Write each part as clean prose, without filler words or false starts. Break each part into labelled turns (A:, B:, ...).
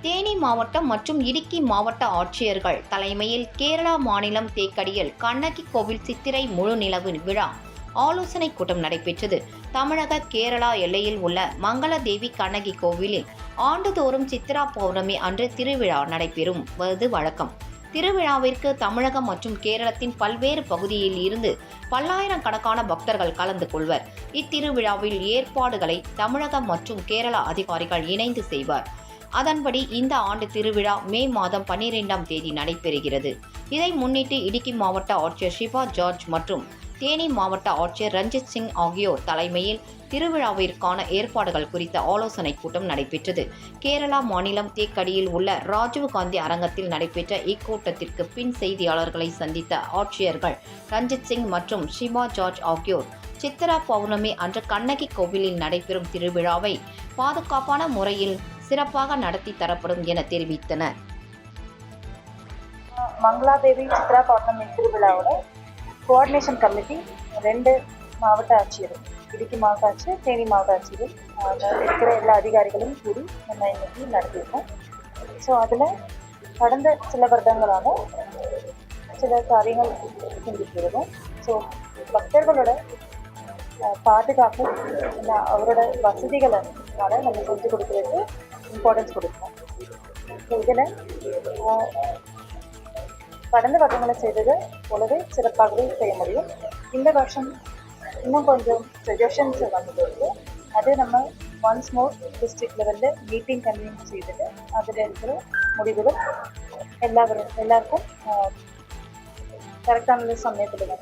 A: தேனி மாவட்டம் மற்றும் இடுக்கி மாவட்ட ஆட்சியர்கள் தலைமையில் கேரளா மாநிலம் தேக்கடியில் கண்ணகி கோவில் சித்திரை முழு நிலவு விழா ஆலோசனை கூட்டம் நடைபெற்றது. தமிழக கேரளா எல்லையில் உள்ள மங்களதேவி கண்ணகி கோவிலில் ஆண்டுதோறும் சித்ரா பௌர்ணமி அன்று திருவிழா நடைபெறுவது வழக்கம். திருவிழாவிற்கு தமிழகம் மற்றும் கேரளத்தின் பல்வேறு பகுதியில் இருந்து பல்லாயிரக்கணக்கான பக்தர்கள் கலந்து கொள்வர். இத்திருவிழாவில் ஏற்பாடுகளை தமிழகம் மற்றும் கேரளா அதிகாரிகள் இணைந்து செய்வர். அதன்படி இந்த ஆண்டு திருவிழா மே மாதம் 12ஆம் தேதி நடைபெறுகிறது. இதை முன்னிட்டு இடுக்கி மாவட்ட ஆட்சியர் ஷிபா ஜார்ஜ் மற்றும் தேனி மாவட்ட ஆட்சியர் ரஞ்சித் சிங் ஆகியோர் தலைமையில் திருவிழாவிற்கான ஏற்பாடுகள் குறித்த ஆலோசனை கூட்டம் நடைபெற்றது. கேரளா மாநிலம் தேக்கடியில் உள்ள ராஜீவ் காந்தி அரங்கத்தில் நடைபெற்ற இக்கூட்டத்திற்கு பின் செய்தியாளர்களை சந்தித்த ஆட்சியர்கள் ரஞ்சித் சிங் மற்றும் ஷிபா ஜார்ஜ் ஆகியோர் சித்ரா பௌர்ணமி அன்று கண்ணகி கோவிலில் நடைபெறும் திருவிழாவை பாதுகாப்பான முறையில் சிறப்பாக நடத்தி தரப்படும் என தெரிவித்தனர்.
B: மங்களாதேவி சித்ரா பௌர்ணமி திருவிழாவோட கோஆர்டினேஷன் கமிட்டி 2 மாவட்ட ஆட்சியர், இடுக்கி மாவட்ட ஆட்சியர், தேனி மாவட்ட ஆட்சியர் இருக்கிற எல்லா அதிகாரிகளும் கூடி நம்ம இன்னைக்கு நடத்தியிருக்கோம். ஸோ அதில் கடந்த சில வருடங்களாக சில காரியங்கள் செஞ்சுட்டு இருக்கோம். ஸோ பக்தர்களோட பாதுகாப்பு, அவரோட வசதிகளை நம்ம செஞ்சு கொடுக்கறதுக்கு இம்பார்ட்டன்ஸ் கொடுக்கணும். ஸோ இதில் கடந்த வருடங்களை செய்தது போலவே சிறப்பாகவே செய்ய முடியும். இந்த வருஷம் இன்னும் கொஞ்சம் சஜஷன்ஸ் வந்துருக்கு. அது நம்ம ஒன்ஸ் மோர் டிஸ்ட்ரிக்ட் லெவலில் மீட்டிங் கன்வீன் செய்துட்டு அதில் இருக்கிற முடிவுகள் எல்லாருக்கும் கரெக்டான சமயத்தில்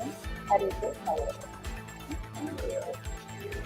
B: அறிவிப்பு